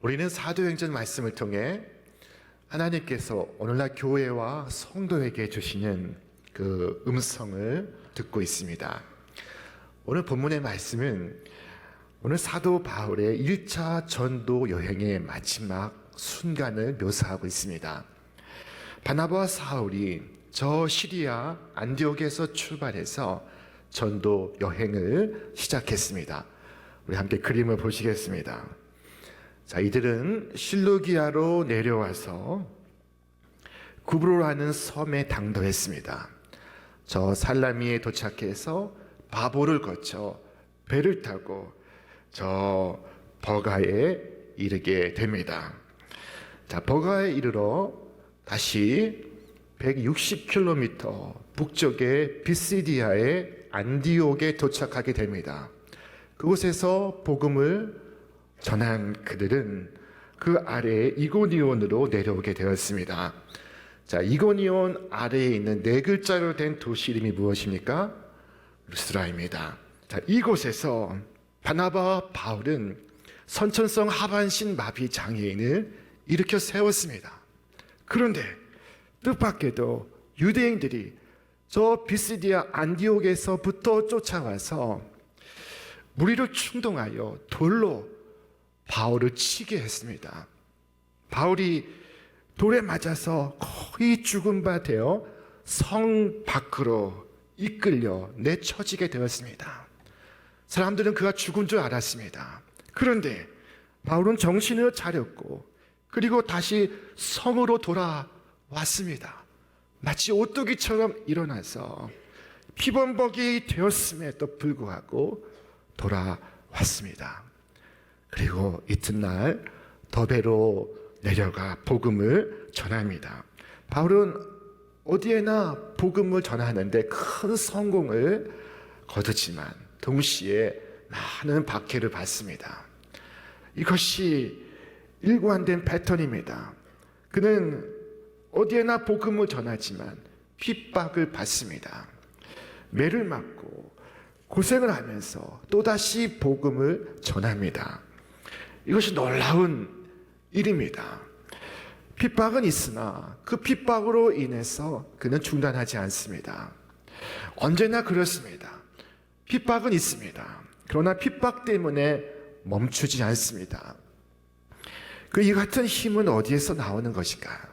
우리는 사도행전 말씀을 통해 하나님께서 오늘날 교회와 성도에게 주시는 그 음성을 듣고 있습니다. 오늘 본문의 말씀은 오늘 사도 바울의 1차 전도 여행의 마지막 순간을 묘사하고 있습니다. 바나바와 사울이 저 시리아 안디옥에서 출발해서 전도 여행을 시작했습니다. 우리 함께 그림을 보시겠습니다. 자, 이들은 실루기아로 내려와서 구브로라는 섬에 당도했습니다. 저 살라미에 도착해서 바보를 거쳐 배를 타고 저 버가에 이르게 됩니다. 자, 버가에 이르러 다시 160km 북쪽의 비시디아의 안디옥에 도착하게 됩니다. 그곳에서 복음을 전한 그들은 그 아래에 이고니온으로 내려오게 되었습니다. 자, 이고니온 아래에 있는 네 글자로 된 도시 이름이 무엇입니까? 루스라입니다. 자, 이곳에서 바나바와 바울은 선천성 하반신 마비 장애인을 일으켜 세웠습니다. 그런데 뜻밖에도 유대인들이 저 비시디아 안디옥에서부터 쫓아와서 무리를 충동하여 돌로 바울을 치게 했습니다. 바울이 돌에 맞아서 거의 죽은 바 되어 성 밖으로 이끌려 내쳐지게 되었습니다. 사람들은 그가 죽은 줄 알았습니다. 그런데 바울은 정신을 차렸고 그리고 다시 성으로 돌아왔습니다. 마치 오뚜기처럼 일어나서 피범벅이 되었음에도 불구하고 돌아왔습니다. 그리고 이튿날 더베로 내려가 복음을 전합니다. 바울은 어디에나 복음을 전하는데 큰 성공을 거두지만 동시에 많은 박해를 받습니다. 이것이 일관된 패턴입니다. 그는 어디에나 복음을 전하지만 핍박을 받습니다. 매를 맞고 고생을 하면서 또다시 복음을 전합니다. 이것이 놀라운 일입니다. 핍박은 있으나 그 핍박으로 인해서 그는 중단하지 않습니다. 언제나 그렇습니다. 핍박은 있습니다. 그러나 핍박 때문에 멈추지 않습니다. 이 같은 힘은 어디에서 나오는 것인가?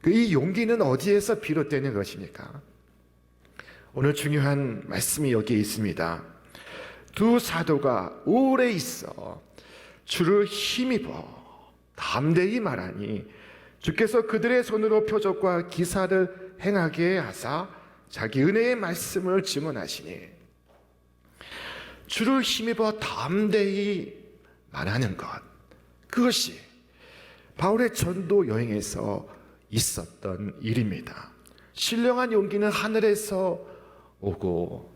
이 용기는 어디에서 비롯되는 것입니까? 오늘 중요한 말씀이 여기에 있습니다. 두 사도가 오래 있어 주를 힘입어 담대히 말하니 주께서 그들의 손으로 표적과 기사를 행하게 하사 자기 은혜의 말씀을 증언하시니, 주를 힘입어 담대히 말하는 것, 그것이 바울의 전도 여행에서 있었던 일입니다. 신령한 용기는 하늘에서 오고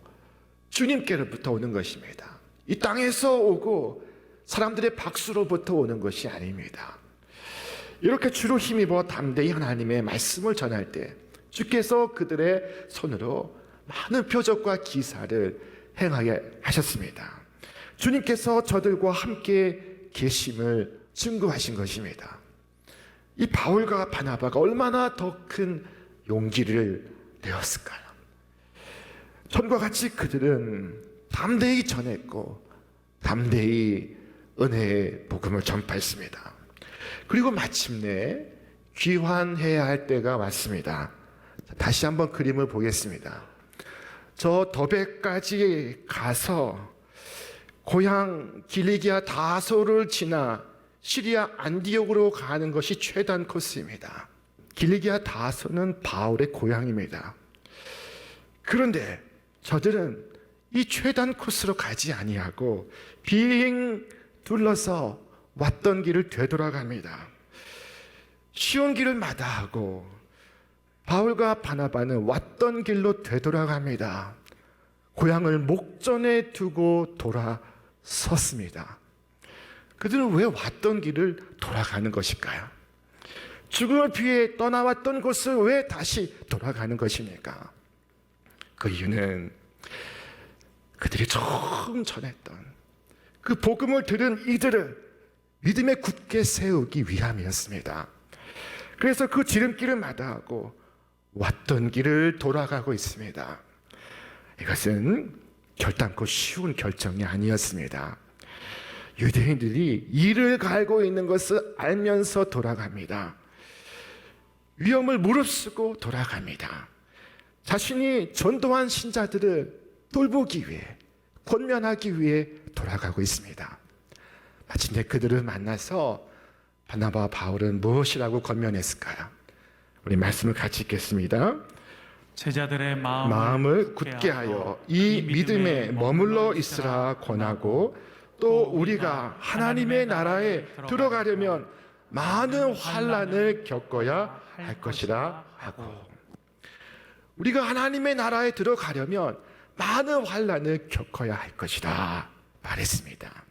주님께로부터 오는 것입니다. 이 땅에서 오고 사람들의 박수로부터 오는 것이 아닙니다. 이렇게 주로 힘입어 담대히 하나님의 말씀을 전할 때 주께서 그들의 손으로 많은 표적과 기사를 행하게 하셨습니다. 주님께서 저들과 함께 계심을 증거하신 것입니다. 이 바울과 바나바가 얼마나 더 큰 용기를 내었을까요? 전과 같이 그들은 담대히 전했고 담대히 은혜의 복음을 전파했습니다. 그리고 마침내 귀환해야 할 때가 왔습니다. 다시 한번 그림을 보겠습니다. 저 더베까지 가서 고향 길리기아 다소를 지나 시리아 안디옥으로 가는 것이 최단 코스입니다. 길리기아 다소는 바울의 고향입니다. 그런데 저들은 이 최단 코스로 가지 아니하고 빙 둘러서 왔던 길을 되돌아갑니다. 쉬운 길을 마다하고 바울과 바나바는 왔던 길로 되돌아갑니다. 고향을 목전에 두고 돌아섰습니다. 그들은 왜 왔던 길을 돌아가는 것일까요? 죽음을 피해 떠나왔던 곳을 왜 다시 돌아가는 것입니까? 그 이유는 그들이 처음 전했던 그 복음을 들은 이들을 믿음에 굳게 세우기 위함이었습니다. 그래서 그 지름길을 마다하고 왔던 길을 돌아가고 있습니다. 이것은 결단코 쉬운 결정이 아니었습니다. 유대인들이 이를 갈고 있는 것을 알면서 돌아갑니다. 위험을 무릅쓰고 돌아갑니다. 자신이 전도한 신자들을 돌보기 위해, 권면하기 위해 돌아가고 있습니다. 마침내 그들을 만나서 바나바와 바울은 무엇이라고 권면했을까요? 우리 말씀을 같이 읽겠습니다. 제자들의 마음을 굳게 하여 이 믿음에 머물러 있으라 권하고, 또 우리가 하나님의 나라에 들어가려면 많은 환난을 겪어야 할 것이라 하고, 우리가 하나님의 나라에 들어가려면 많은 환난을 겪어야 할 것이다 말했습니다.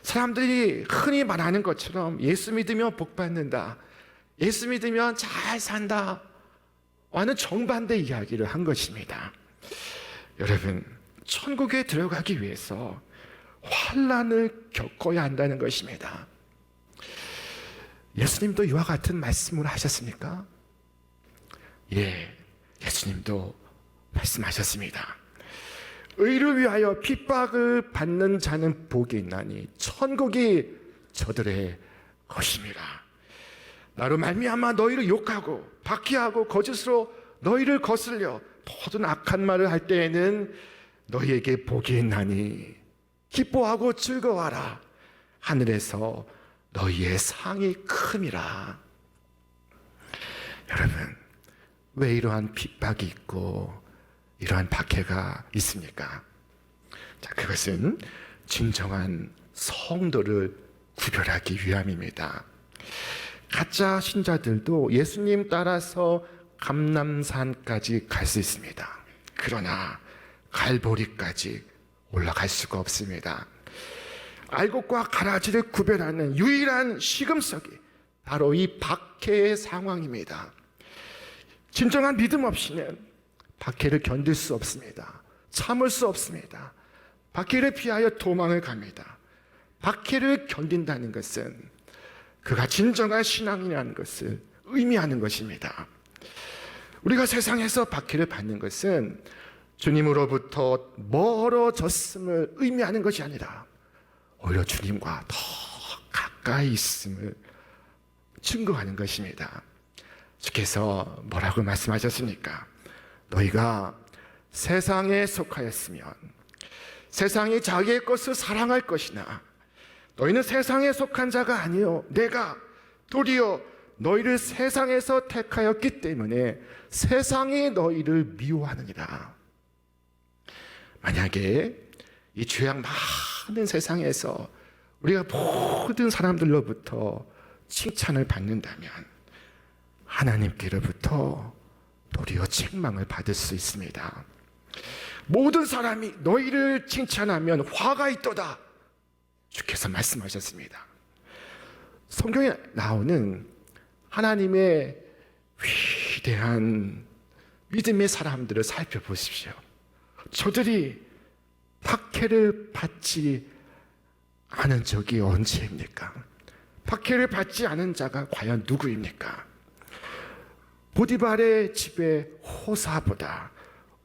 사람들이 흔히 말하는 것처럼 예수 믿으면 복 받는다, 예수 믿으면 잘 산다 와는 정반대 이야기를 한 것입니다. 여러분, 천국에 들어가기 위해서 환난을 겪어야 한다는 것입니다. 예수님도 이와 같은 말씀을 하셨습니까? 예, 예수님도 말씀하셨습니다. 의를 위하여 핍박을 받는 자는 복이 있나니 천국이 저들의 것입니다. 나로 말미암아 너희를 욕하고 박해하고 거짓으로 너희를 거슬려 모든 악한 말을 할 때에는 너희에게 복이 있나니 기뻐하고 즐거워하라. 하늘에서 너희의 상이 큼이라. 여러분, 왜 이러한 핍박이 있고 이러한 박해가 있습니까? 자, 그것은 진정한 성도를 구별하기 위함입니다. 가짜 신자들도 예수님 따라서 감람산까지 갈 수 있습니다. 그러나 갈보리까지 올라갈 수가 없습니다. 알곡과 가라지를 구별하는 유일한 시금석이 바로 이 박해의 상황입니다. 진정한 믿음 없이는 박해를 견딜 수 없습니다. 참을 수 없습니다. 박해를 피하여 도망을 갑니다. 박해를 견딘다는 것은 그가 진정한 신앙이라는 것을 의미하는 것입니다. 우리가 세상에서 박해를 받는 것은 주님으로부터 멀어졌음을 의미하는 것이 아니라 오히려 주님과 더 가까이 있음을 증거하는 것입니다. 주께서 뭐라고 말씀하셨습니까? 너희가 세상에 속하였으면 세상이 자기의 것을 사랑할 것이나 너희는 세상에 속한 자가 아니요 내가 도리어 너희를 세상에서 택하였기 때문에 세상이 너희를 미워하느니라. 만약에 이 죄악 많은 세상에서 우리가 모든 사람들로부터 칭찬을 받는다면 하나님께로부터 도리어 책망을 받을 수 있습니다. 모든 사람이 너희를 칭찬하면 화가 있도다, 주께서 말씀하셨습니다. 성경에 나오는 하나님의 위대한 믿음의 사람들을 살펴보십시오. 저들이 박해를 받지 않은 적이 언제입니까? 박해를 받지 않은 자가 과연 누구입니까? 보디발의 집에 호사보다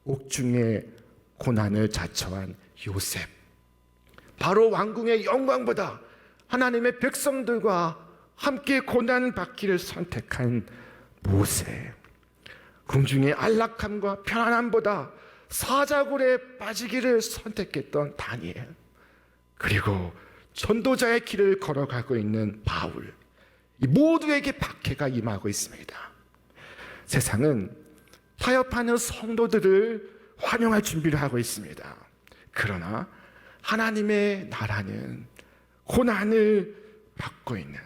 옥중의 고난을 자처한 요셉, 바로 왕궁의 영광보다 하나님의 백성들과 함께 고난 받기를 선택한 모세, 궁중의 안락함과 편안함보다 사자굴에 빠지기를 선택했던 다니엘, 그리고 전도자의 길을 걸어가고 있는 바울, 이 모두에게 박해가 임하고 있습니다. 세상은 타협하는 성도들을 환영할 준비를 하고 있습니다. 그러나 하나님의 나라는 고난을 받고 있는,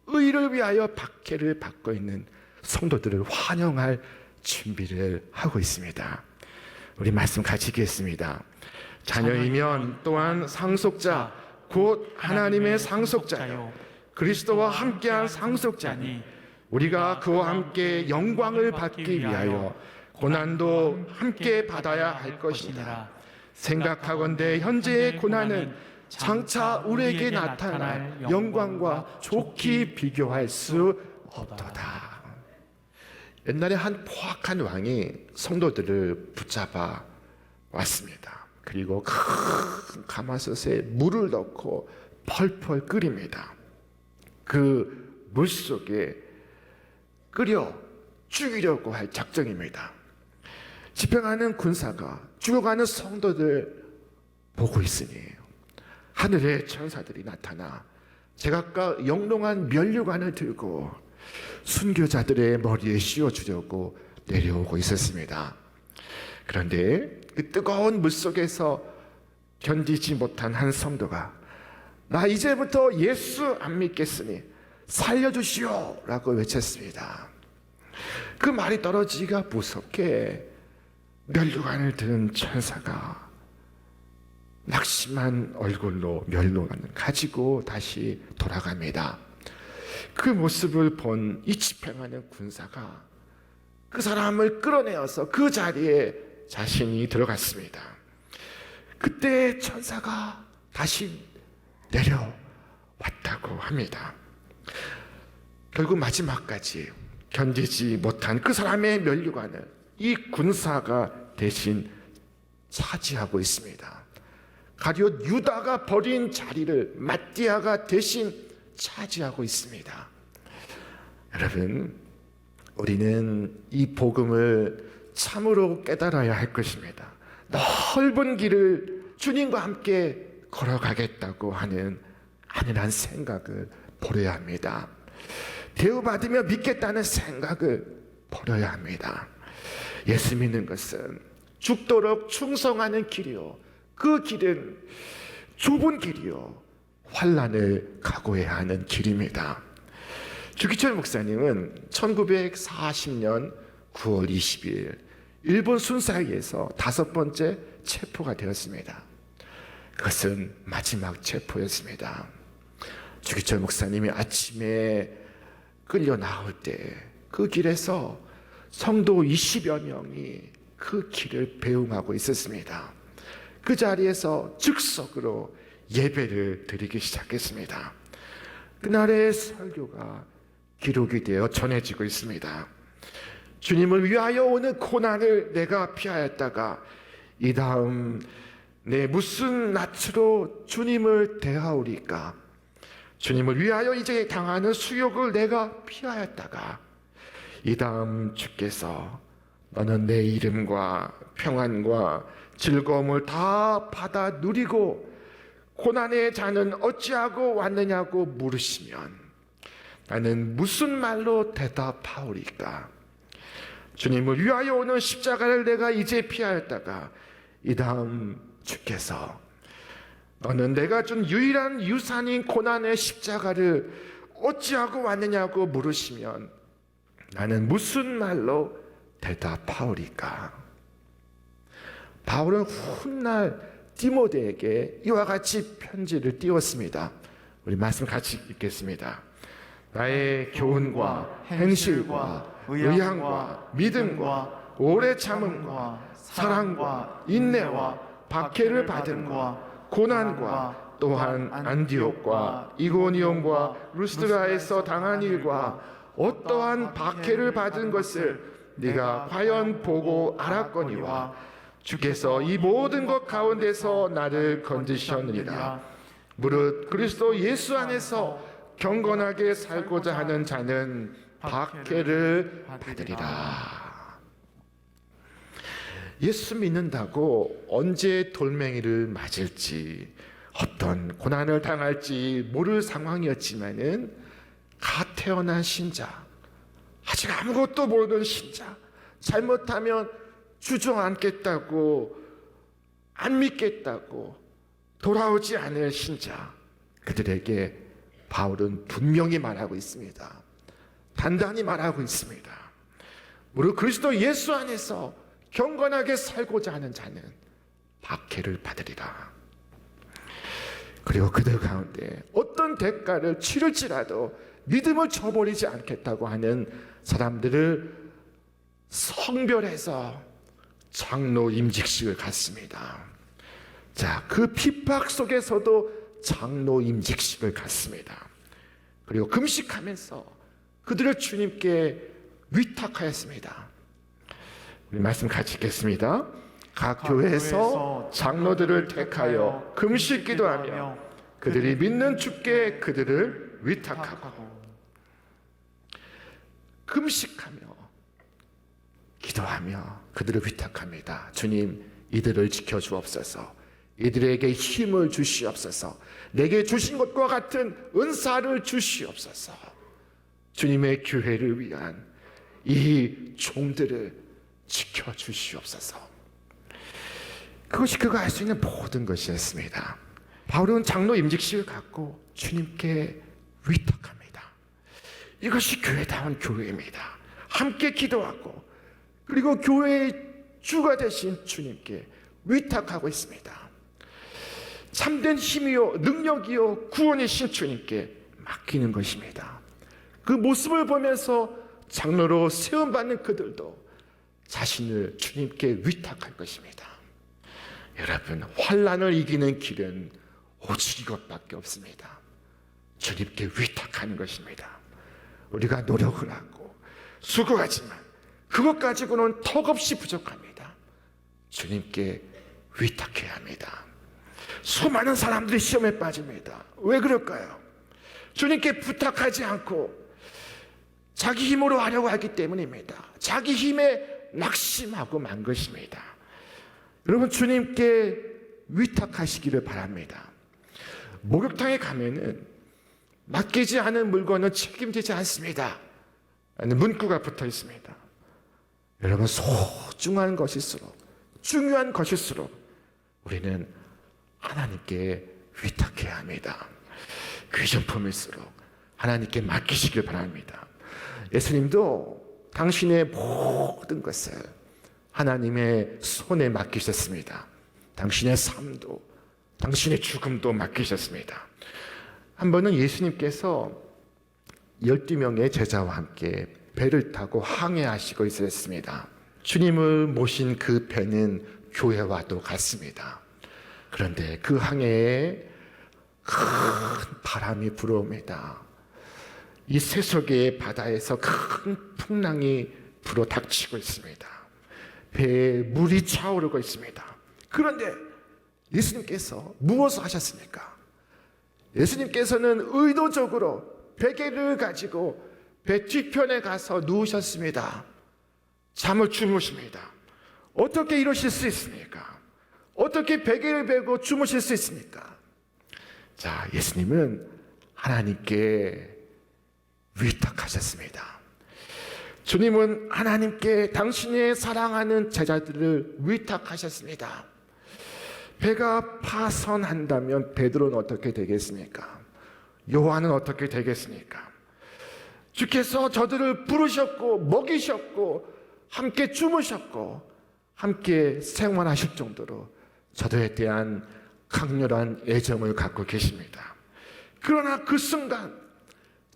의를 위하여 박해를 받고 있는 성도들을 환영할 준비를 하고 있습니다. 우리 말씀 같이 읽겠습니다. 자녀이면 또한 상속자 곧 하나님의 상속자요 그리스도와 함께한 상속자니 우리가 그와 함께 영광을 받기 위하여 고난도 함께 받아야 할 것이다. 생각하건대 현재의 고난은 장차 우리에게 나타날 영광과 좋게 비교할 수 없도다. 옛날에 한 포악한 왕이 성도들을 붙잡아 왔습니다. 그리고 큰 가마솥에 물을 넣고 펄펄 끓입니다. 그 물 속에 끓여 죽이려고 할 작정입니다. 집행하는 군사가 죽어가는 성도들 보고 있으니 하늘의 천사들이 나타나 제각각 영롱한 면류관을 들고 순교자들의 머리에 씌워주려고 내려오고 있었습니다. 그런데 그 뜨거운 물속에서 견디지 못한 한 성도가 나 이제부터 예수 안 믿겠으니 살려주시오 라고 외쳤습니다. 그 말이 떨어지기가 무섭게 면류관을 든 천사가 낙심한 얼굴로 면류관을 가지고 다시 돌아갑니다. 그 모습을 본 이 집행하는 군사가 그 사람을 끌어내어서 그 자리에 자신이 들어갔습니다. 그때 천사가 다시 내려왔다고 합니다. 결국 마지막까지 견디지 못한 그 사람의 면류관을 이 군사가 대신 차지하고 있습니다. 가룟 유다가 버린 자리를 마띠아가 대신 차지하고 있습니다. 여러분, 우리는 이 복음을 참으로 깨달아야 할 것입니다. 넓은 길을 주님과 함께 걸어가겠다고 하는 안일한 생각을 버려야 합니다. 대우받으며 믿겠다는 생각을 버려야 합니다. 예수 믿는 것은 죽도록 충성하는 길이요, 그 길은 좁은 길이요, 환난을 각오해야 하는 길입니다. 주기철 목사님은 1940년 9월 20일 일본 순사이에서 5번째 체포가 되었습니다. 그것은 마지막 체포였습니다. 주기철 목사님이 아침에 끌려 나올 때 그 길에서 성도 20여 명이 그 길을 배웅하고 있었습니다. 그 자리에서 즉석으로 예배를 드리기 시작했습니다. 그날의 설교가 기록이 되어 전해지고 있습니다. 주님을 위하여 오는 고난을 내가 피하였다가 이 다음 내 무슨 낯으로 주님을 대하오리까? 주님을 위하여 이제 당하는 수욕을 내가 피하였다가 이 다음 주께서 너는 내 이름과 평안과 즐거움을 다 받아 누리고 고난의 자는 어찌하고 왔느냐고 물으시면 나는 무슨 말로 대답하오리까? 주님을 위하여 오는 십자가를 내가 이제 피하였다가 이 다음 주께서 너는 내가 준 유일한 유산인 고난의 십자가를 어찌하고 왔느냐고 물으시면 나는 무슨 말로 대답하오리까? 바울은 훗날 디모데에게 이와 같이 편지를 띄웠습니다. 우리 말씀 같이 읽겠습니다. 나의 교훈과 행실과 의향과 믿음과 오래 참음과 사랑과 인내와 박해를 받음과 고난과 또한 안디옥과 이고니온과 루스드라에서 당한 일과 어떠한 박해를 받은 것을 네가 과연 보고 알았거니와 주께서 이 모든 것 가운데서 나를 건지셨느니라. 무릇 그리스도 예수 안에서 경건하게 살고자 하는 자는 박해를 받으리라. 예수 믿는다고 언제 돌멩이를 맞을지, 어떤 고난을 당할지 모를 상황이었지만은 갓 태어난 신자, 아직 아무것도 모르는 신자, 잘못하면 주저앉겠다고, 안 믿겠다고 돌아오지 않을 신자, 그들에게 바울은 분명히 말하고 있습니다. 단단히 말하고 있습니다. 무릇 그리스도 예수 안에서 경건하게 살고자 하는 자는 박해를 받으리라. 그리고 그들 가운데 어떤 대가를 치를지라도 믿음을 저버리지 않겠다고 하는 사람들을 성별해서 장로 임직식을 갖습니다. 자, 그 핍박 속에서도 장로 임직식을 갖습니다. 그리고 금식하면서 그들을 주님께 위탁하였습니다. 우리 말씀 같이 읽겠습니다. 각 교회에서 장로들을 택하여 금식 기도하며 그들이 믿는 주께 그들을 위탁하고. 금식하며 기도하며 그들을 위탁합니다. 주님, 이들을 지켜주옵소서. 이들에게 힘을 주시옵소서. 내게 주신 것과 같은 은사를 주시옵소서. 주님의 교회를 위한 이 종들을 지켜주시옵소서. 그것이 그가 할 수 있는 모든 것이었습니다. 바울은 장로 임직식을 갖고 주님께 위탁합니다. 이것이 교회다운 교회입니다. 함께 기도하고 그리고 교회의 주가 되신 주님께 위탁하고 있습니다. 참된 힘이요 능력이요 구원이신 주님께 맡기는 것입니다. 그 모습을 보면서 장로로 세움받는 그들도 자신을 주님께 위탁할 것입니다. 여러분, 환난을 이기는 길은 오직 이것밖에 없습니다. 주님께 위탁하는 것입니다. 우리가 노력을 하고 수고하지만 그것 가지고는 턱없이 부족합니다. 주님께 위탁해야 합니다. 수많은 사람들이 시험에 빠집니다. 왜 그럴까요? 주님께 부탁하지 않고 자기 힘으로 하려고 하기 때문입니다. 자기 힘에 낙심하고 만 것입니다. 여러분, 주님께 위탁하시기를 바랍니다. 목욕탕에 가면은 맡기지 않은 물건은 책임지지 않습니다 라는 문구가 붙어 있습니다. 여러분, 소중한 것일수록, 중요한 것일수록 우리는 하나님께 위탁해야 합니다. 귀중품일수록 하나님께 맡기시길 바랍니다. 예수님도 당신의 모든 것을 하나님의 손에 맡기셨습니다. 당신의 삶도, 당신의 죽음도 맡기셨습니다. 한 번은 예수님께서 12명의 제자와 함께 배를 타고 항해하시고 있었습니다. 주님을 모신 그 배는 교회와도 같습니다. 그런데 그 항해에 큰 바람이 불어옵니다. 이 세속의 바다에서 큰 풍랑이 불어 닥치고 있습니다. 배에 물이 차오르고 있습니다. 그런데 예수님께서 무엇을 하셨습니까? 예수님께서는 의도적으로 베개를 가지고 배 뒤편에 가서 누우셨습니다. 잠을 주무십니다. 어떻게 이러실 수 있습니까? 어떻게 베개를 베고 주무실 수 있습니까? 자, 예수님은 하나님께 위탁하셨습니다. 주님은 하나님께 당신의 사랑하는 제자들을 위탁하셨습니다. 배가 파선한다면 베드로는 어떻게 되겠습니까? 요한은 어떻게 되겠습니까? 주께서 저들을 부르셨고 먹이셨고 함께 주무셨고 함께 생활하실 정도로 저들에 대한 강렬한 애정을 갖고 계십니다. 그러나 그 순간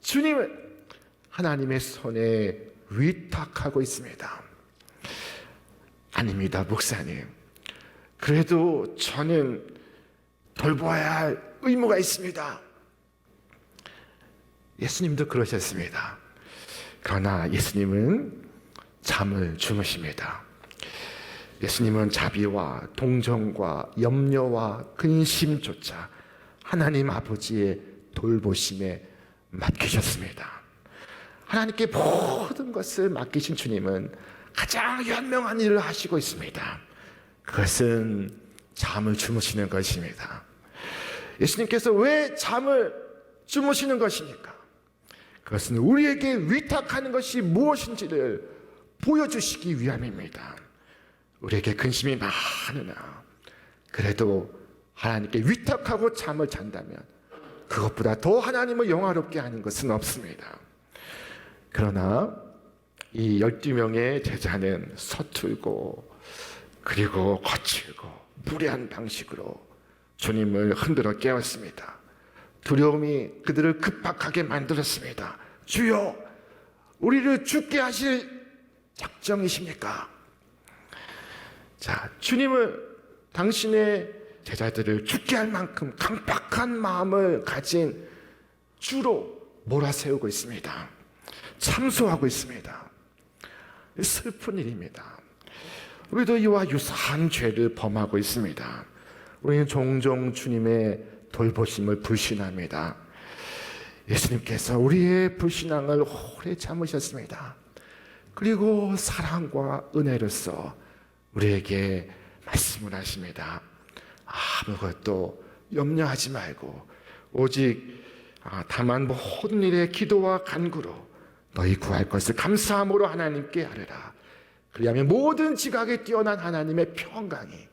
주님은 하나님의 손에 위탁하고 있습니다. 아닙니다, 목사님. 그래도 저는 돌보아야 할 의무가 있습니다. 예수님도 그러셨습니다. 그러나 예수님은 잠을 주무십니다. 예수님은 자비와 동정과 염려와 근심조차 하나님 아버지의 돌보심에 맡기셨습니다. 하나님께 모든 것을 맡기신 주님은 가장 현명한 일을 하시고 있습니다. 그것은 잠을 주무시는 것입니다. 예수님께서 왜 잠을 주무시는 것입니까? 그것은 우리에게 위탁하는 것이 무엇인지를 보여주시기 위함입니다. 우리에게 근심이 많으나 그래도 하나님께 위탁하고 잠을 잔다면 그것보다 더 하나님을 영화롭게 하는 것은 없습니다. 그러나 이 12명의 제자는 서툴고 그리고 거칠고 무례한 방식으로 주님을 흔들어 깨웠습니다. 두려움이 그들을 급박하게 만들었습니다. 주여, 우리를 죽게 하실 작정이십니까? 자, 주님을 당신의 제자들을 죽게 할 만큼 강팍한 마음을 가진 주로 몰아세우고 있습니다. 참소하고 있습니다. 슬픈 일입니다. 우리도 이와 유사한 죄를 범하고 있습니다. 우리는 종종 주님의 돌보심을 불신합니다. 예수님께서 우리의 불신앙을 오래 참으셨습니다. 그리고 사랑과 은혜로서 우리에게 말씀을 하십니다. 아무것도 염려하지 말고 오직 다만 모든 일에 기도와 간구로 너희 구할 것을 감사함으로 하나님께 아뢰라. 그리하면 모든 지각에 뛰어난 하나님의 평강이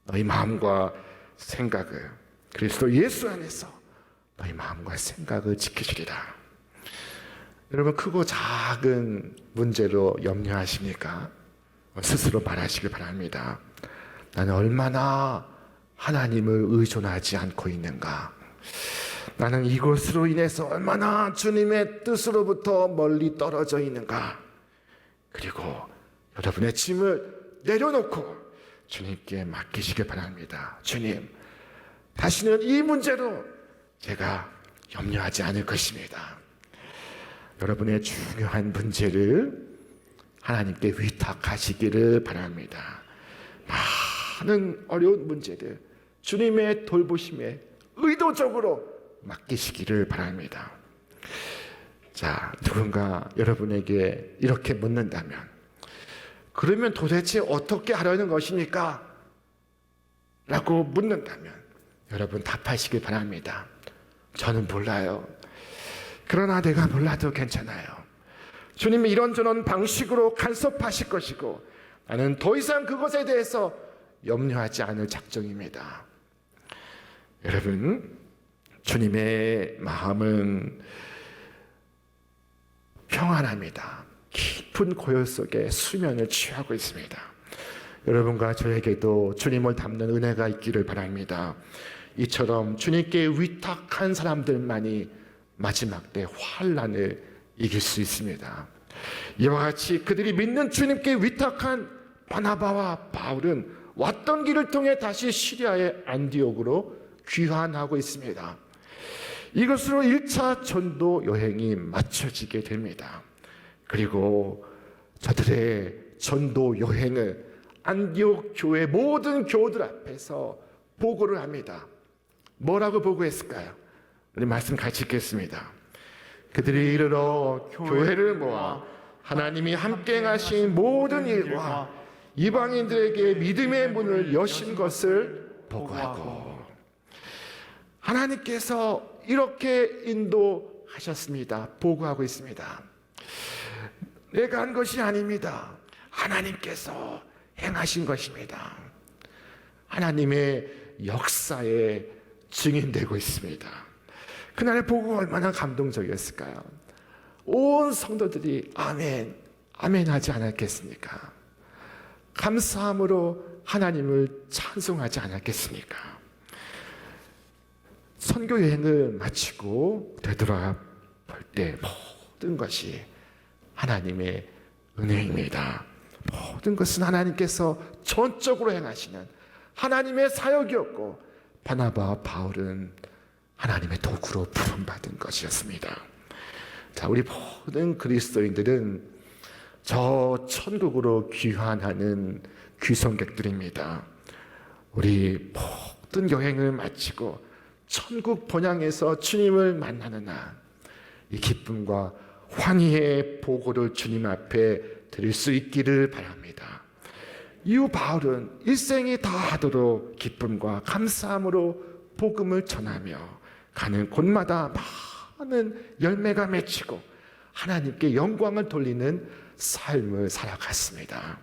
너희 마음과 생각을 그리스도 예수 안에서 너희 마음과 생각을 지키시리라. 여러분, 크고 작은 문제로 염려하십니까? 스스로 말하시길 바랍니다. 나는 얼마나 하나님을 의존하지 않고 있는가? 나는 이것으로 인해서 얼마나 주님의 뜻으로부터 멀리 떨어져 있는가? 그리고 여러분의 짐을 내려놓고 주님께 맡기시길 바랍니다. 주님, 다시는 이 문제로 제가 염려하지 않을 것입니다. 여러분의 중요한 문제를 하나님께 위탁하시기를 바랍니다. 많은 어려운 문제들 주님의 돌보심에 의도적으로 맡기시기를 바랍니다. 자, 누군가 여러분에게 이렇게 묻는다면, 그러면 도대체 어떻게 하려는 것입니까? 라고 묻는다면 여러분 답하시길 바랍니다. 저는 몰라요. 그러나 내가 몰라도 괜찮아요. 주님이 이런저런 방식으로 간섭하실 것이고 나는 더 이상 그것에 대해서 염려하지 않을 작정입니다. 여러분, 주님의 마음은 평안합니다. 깊은 고요 속에 수면을 취하고 있습니다. 여러분과 저에게도 주님을 닮는 은혜가 있기를 바랍니다. 이처럼 주님께 위탁한 사람들만이 마지막 때 환난을 이길 수 있습니다. 이와 같이 그들이 믿는 주님께 위탁한 바나바와 바울은 왔던 길을 통해 다시 시리아의 안디옥으로 귀환하고 있습니다. 이것으로 1차 전도 여행이 마쳐지게 됩니다. 그리고 저들의 전도 여행을 안디옥 교회 모든 교우들 앞에서 보고를 합니다. 뭐라고 보고했을까요? 우리 말씀 같이 읽겠습니다. 그들이 이르러 교회를 모아 하나님이 함께 행하신 모든 일과 이방인들에게 믿음의 문을 여신 것을 보고하고, 하나님께서 이렇게 인도하셨습니다. 보고하고 있습니다. 내가 한 것이 아닙니다. 하나님께서 행하신 것입니다. 하나님의 역사에 증인되고 있습니다. 그날의 보고가 얼마나 감동적이었을까요? 온 성도들이 아멘, 아멘 하지 않았겠습니까? 감사함으로 하나님을 찬송하지 않았겠습니까? 선교 여행을 마치고 되돌아 볼 때 모든 것이 하나님의 은혜입니다. 모든 것은 하나님께서 전적으로 행하시는 하나님의 사역이었고, 바나바와 바울은 하나님의 도구로 부름받은 것이었습니다. 자, 우리 모든 그리스도인들은 저 천국으로 귀환하는 귀성객들입니다. 우리 모든 여행을 마치고 천국 본향에서 주님을 만나는 날, 이 기쁨과 환희의 보고를 주님 앞에 드릴 수 있기를 바랍니다. 이후 바울은 일생이 다하도록 기쁨과 감사함으로 복음을 전하며 가는 곳마다 많은 열매가 맺히고 하나님께 영광을 돌리는 삶을 살아갔습니다.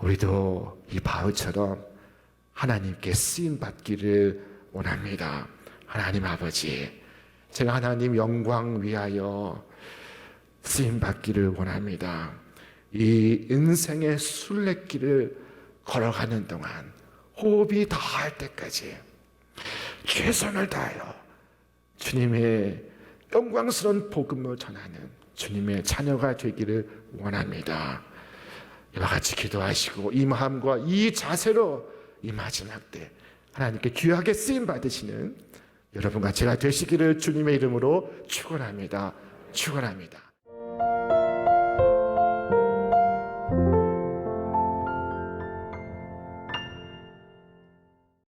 우리도 이 바울처럼 하나님께 쓰임받기를 원합니다. 하나님 아버지, 제가 하나님 영광 위하여 쓰임받기를 원합니다. 이 인생의 순례길을 걸어가는 동안 호흡이 다할 때까지 최선을 다하여 주님의 영광스러운 복음을 전하는 주님의 자녀가 되기를 원합니다. 이와 같이 기도하시고 이 마음과 이 자세로 이 마지막 때 하나님께 귀하게 쓰임 받으시는 여러분과 제가 되시기를 주님의 이름으로 축원합니다. 축원합니다.